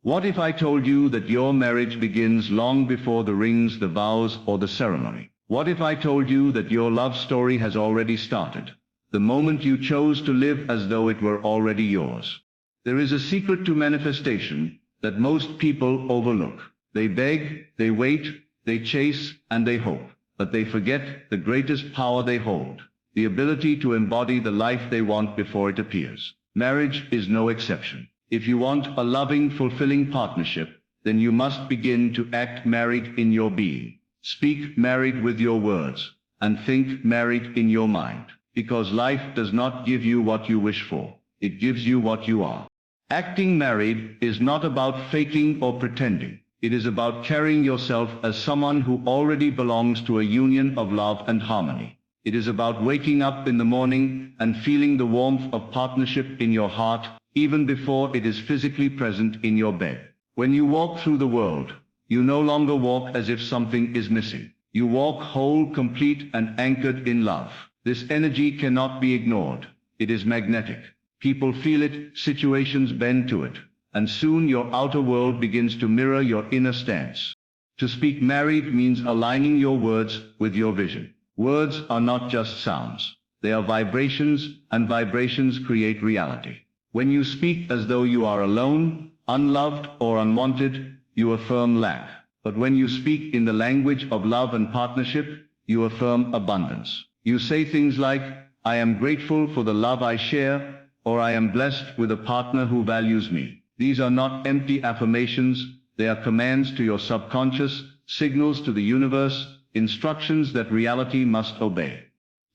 What if I told you that your marriage begins long before the rings, the vows, or the ceremony? What if I told you that your love story has already started, the moment you chose to live as though it were already yours? There is a secret to manifestation that most people overlook. They beg, they wait, they chase, and they hope, but they forget the greatest power they hold, the ability to embody the life they want before it appears. Marriage is no exception. If you want a loving, fulfilling partnership, then you must begin to act married in your being. Speak married with your words, and think married in your mind. Because life does not give you what you wish for, it gives you what you are. Acting married is not about faking or pretending. It is about carrying yourself as someone who already belongs to a union of love and harmony. It is about waking up in the morning and feeling the warmth of partnership in your heart, even before it is physically present in your bed. When you walk through the world, you no longer walk as if something is missing. You walk whole, complete, and anchored in love. This energy cannot be ignored. It is magnetic. People feel it, situations bend to it, and soon your outer world begins to mirror your inner stance. To speak married means aligning your words with your vision. Words are not just sounds. They are vibrations, and vibrations create reality. When you speak as though you are alone, unloved, or unwanted, you affirm lack. But when you speak in the language of love and partnership, you affirm abundance. You say things like, I am grateful for the love I share, or I am blessed with a partner who values me. These are not empty affirmations, they are commands to your subconscious, signals to the universe, instructions that reality must obey.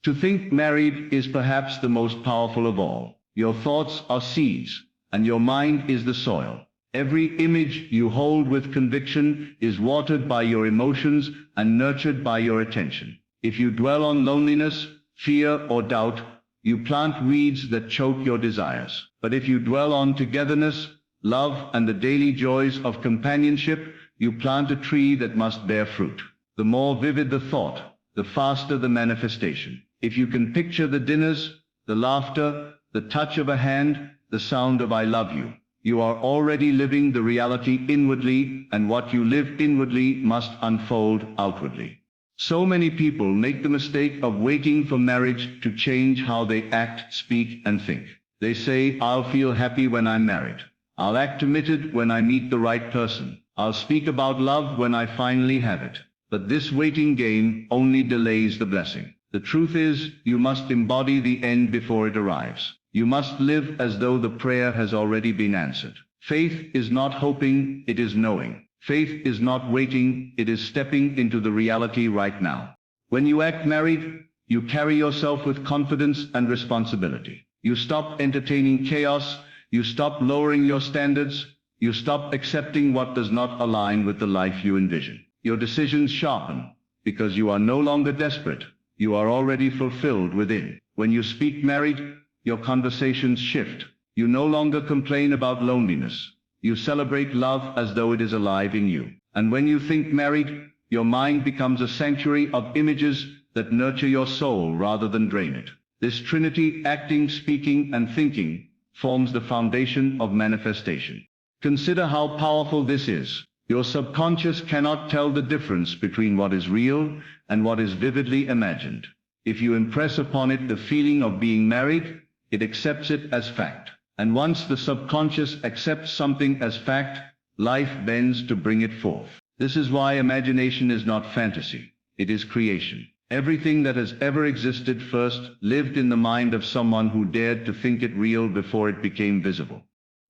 To think married is perhaps the most powerful of all. Your thoughts are seeds, and your mind is the soil. Every image you hold with conviction is watered by your emotions and nurtured by your attention. If you dwell on loneliness, fear, or doubt, you plant weeds that choke your desires. But if you dwell on togetherness, love, and the daily joys of companionship, you plant a tree that must bear fruit. The more vivid the thought, the faster the manifestation. If you can picture the dinners, the laughter, the touch of a hand, the sound of I love you, you are already living the reality inwardly, and what you live inwardly must unfold outwardly. So many people make the mistake of waiting for marriage to change how they act, speak, and think. They say, I'll feel happy when I'm married. I'll act committed when I meet the right person. I'll speak about love when I finally have it. But this waiting game only delays the blessing. The truth is, you must embody the end before it arrives. You must live as though the prayer has already been answered. Faith is not hoping, it is knowing. Faith is not waiting, it is stepping into the reality right now. When you act married, you carry yourself with confidence and responsibility. You stop entertaining chaos, you stop lowering your standards, you stop accepting what does not align with the life you envision. Your decisions sharpen, because you are no longer desperate, you are already fulfilled within. When you speak married, your conversations shift. You no longer complain about loneliness. You celebrate love as though it is alive in you. And when you think married, your mind becomes a sanctuary of images that nurture your soul rather than drain it. This trinity, acting, speaking, and thinking, forms the foundation of manifestation. Consider how powerful this is. Your subconscious cannot tell the difference between what is real and what is vividly imagined. If you impress upon it the feeling of being married, it accepts it as fact. And once the subconscious accepts something as fact, life bends to bring it forth. This is why imagination is not fantasy, it is creation. Everything that has ever existed first lived in the mind of someone who dared to think it real before it became visible.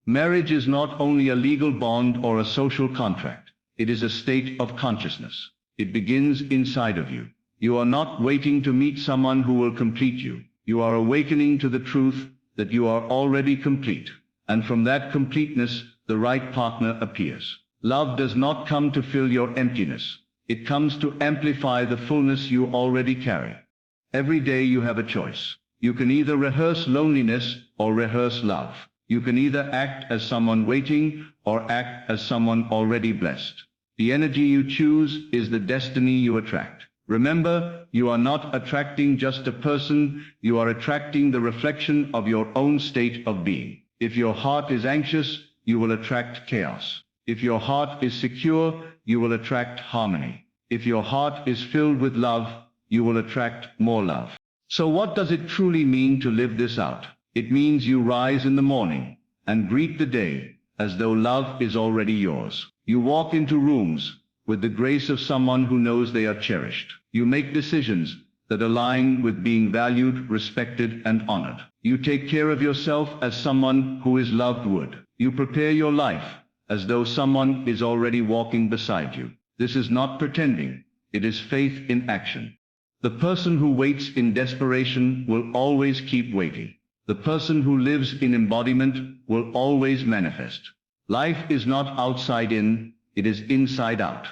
Marriage is not only a legal bond or a social contract, it is a state of consciousness. It begins inside of you. You are not waiting to meet someone who will complete you. You are awakening to the truth that you are already complete, and from that completeness, the right partner appears. Love does not come to fill your emptiness. It comes to amplify the fullness you already carry. Every day you have a choice. You can either rehearse loneliness or rehearse love. You can either act as someone waiting or act as someone already blessed. The energy you choose is the destiny you attract. Remember, you are not attracting just a person, you are attracting the reflection of your own state of being. If your heart is anxious, you will attract chaos. If your heart is secure, you will attract harmony. If your heart is filled with love, you will attract more love. So what does it truly mean to live this out? It means you rise in the morning and greet the day as though love is already yours. You walk into rooms with the grace of someone who knows they are cherished. You make decisions that align with being valued, respected, and honored. You take care of yourself as someone who is loved would. You prepare your life as though someone is already walking beside you. This is not pretending, it is faith in action. The person who waits in desperation will always keep waiting. The person who lives in embodiment will always manifest. Life is not outside in, it is inside out.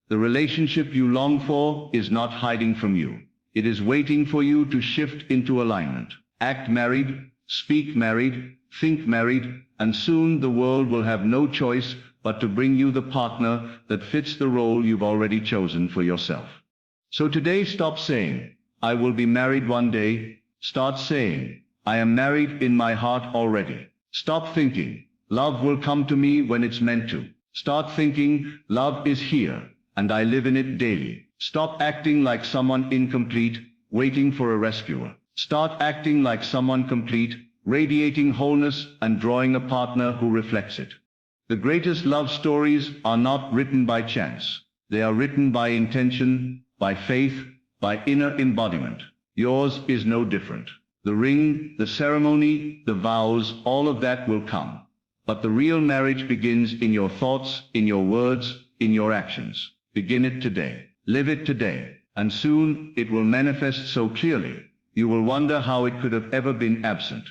The relationship you long for is not hiding from you. It is waiting for you to shift into alignment. Act married, speak married, think married, and soon the world will have no choice but to bring you the partner that fits the role you've already chosen for yourself. So today stop saying, I will be married one day. Start saying, I am married in my heart already. Stop thinking, love will come to me when it's meant to. Start thinking, love is here, and I live in it daily. Stop acting like someone incomplete, waiting for a rescuer. Start acting like someone complete, radiating wholeness and drawing a partner who reflects it. The greatest love stories are not written by chance. They are written by intention, by faith, by inner embodiment. Yours is no different. The ring, the ceremony, the vows, all of that will come. But the real marriage begins in your thoughts, in your words, in your actions. Begin it today. Live it today. And soon it will manifest so clearly, you will wonder how it could have ever been absent.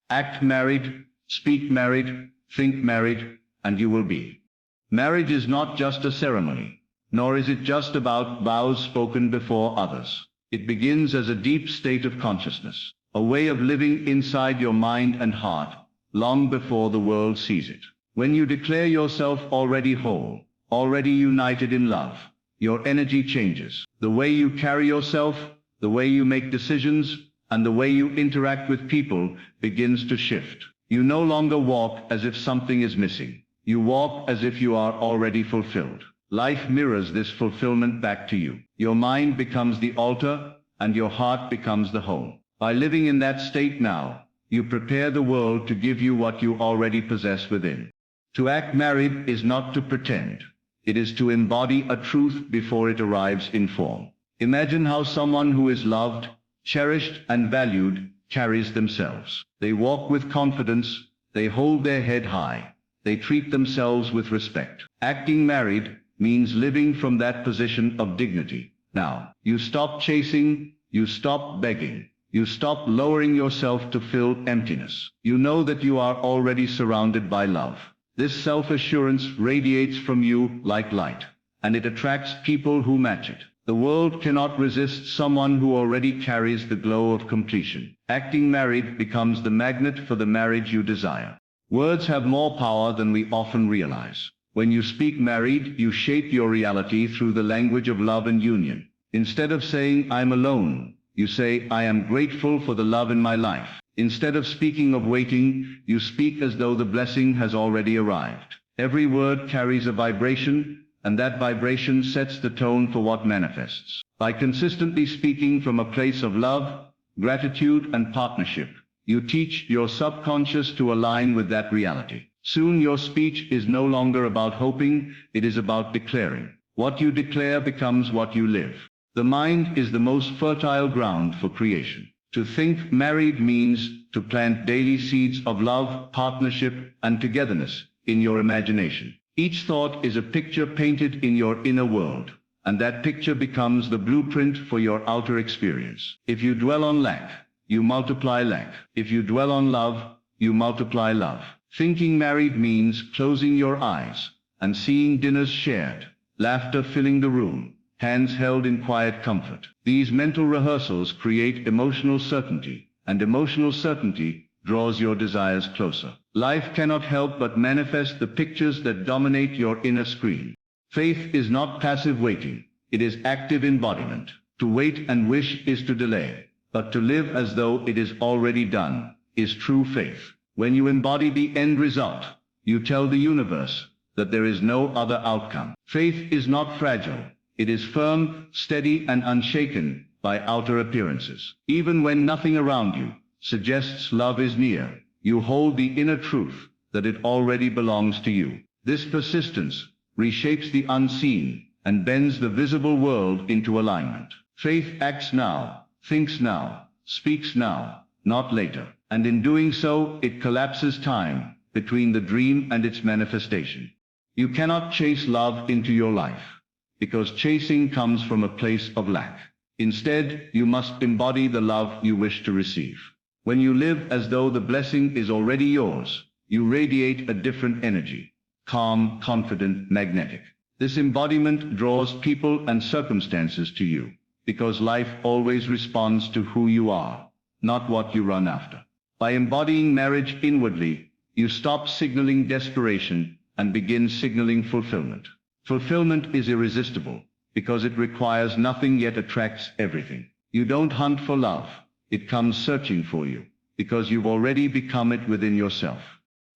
Act married, speak married, think married, and you will be. Marriage is not just a ceremony, nor is it just about vows spoken before others. It begins as a deep state of consciousness, a way of living inside your mind and heart, long before the world sees it. When you declare yourself already whole, already united in love, your energy changes. The way you carry yourself, the way you make decisions, and the way you interact with people begins to shift. You no longer walk as if something is missing. You walk as if you are already fulfilled. Life mirrors this fulfillment back to you. Your mind becomes the altar, and your heart becomes the home. By living in that state now, you prepare the world to give you what you already possess within. To act married is not to pretend. It is to embody a truth before it arrives in form. Imagine how someone who is loved, cherished, and valued carries themselves. They walk with confidence, they hold their head high, they treat themselves with respect. Acting married means living from that position of dignity. Now, you stop chasing, you stop begging, you stop lowering yourself to fill emptiness. You know that you are already surrounded by love. This self-assurance radiates from you like light, and it attracts people who match it. The world cannot resist someone who already carries the glow of completion. Acting married becomes the magnet for the marriage you desire. Words have more power than we often realize. When you speak married, you shape your reality through the language of love and union. Instead of saying, I'm alone, you say, I am grateful for the love in my life. Instead of speaking of waiting, you speak as though the blessing has already arrived. Every word carries a vibration, and that vibration sets the tone for what manifests. By consistently speaking from a place of love, gratitude, and partnership, you teach your subconscious to align with that reality. Soon your speech is no longer about hoping, it is about declaring. What you declare becomes what you live. The mind is the most fertile ground for creation. To think married means to plant daily seeds of love, partnership, and togetherness in your imagination. Each thought is a picture painted in your inner world, and that picture becomes the blueprint for your outer experience. If you dwell on lack, you multiply lack. If you dwell on love, you multiply love. Thinking married means closing your eyes and seeing dinners shared, laughter filling the room, hands held in quiet comfort. These mental rehearsals create emotional certainty, and emotional certainty draws your desires closer. Life cannot help but manifest the pictures that dominate your inner screen. Faith is not passive waiting, it is active embodiment. To wait and wish is to delay, but to live as though it is already done is true faith. When you embody the end result, you tell the universe, that there is no other outcome. Faith is not fragile. It is firm, steady, and unshaken by outer appearances. Even when nothing around you suggests love is near, you hold the inner truth that it already belongs to you. This persistence reshapes the unseen and bends the visible world into alignment. Faith acts now, thinks now, speaks now, not later. And in doing so, it collapses time between the dream and its manifestation. You cannot chase love into your life, because chasing comes from a place of lack. Instead, you must embody the love you wish to receive. When you live as though the blessing is already yours, you radiate a different energy, calm, confident, magnetic. This embodiment draws people and circumstances to you, because life always responds to who you are, not what you run after. By embodying marriage inwardly, you stop signaling desperation and begin signaling fulfillment. Fulfillment is irresistible, because it requires nothing yet attracts everything. You don't hunt for love, it comes searching for you, because you've already become it within yourself.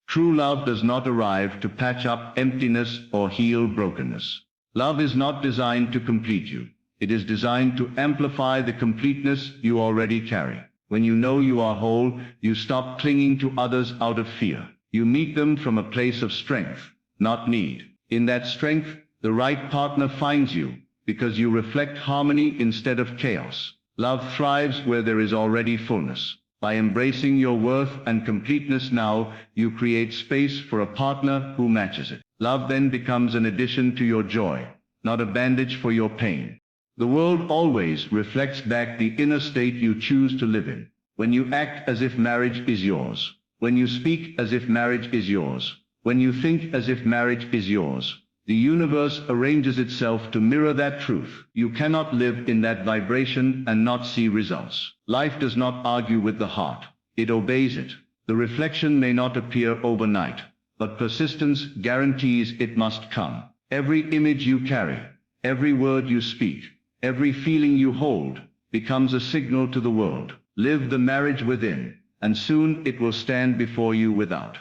True love does not arrive to patch up emptiness or heal brokenness. Love is not designed to complete you. It is designed to amplify the completeness you already carry. When you know you are whole, you stop clinging to others out of fear. You meet them from a place of strength, not need. In that strength, the right partner finds you, because you reflect harmony instead of chaos. Love thrives where there is already fullness. By embracing your worth and completeness now, you create space for a partner who matches it. Love then becomes an addition to your joy, not a bandage for your pain. The world always reflects back the inner state you choose to live in. When you act as if marriage is yours, when you speak as if marriage is yours, when you think as if marriage is yours, the universe arranges itself to mirror that truth. You cannot live in that vibration and not see results. Life does not argue with the heart. It obeys it. The reflection may not appear overnight, but persistence guarantees it must come. Every image you carry, every word you speak, every feeling you hold, becomes a signal to the world. Live the marriage within, and soon it will stand before you without.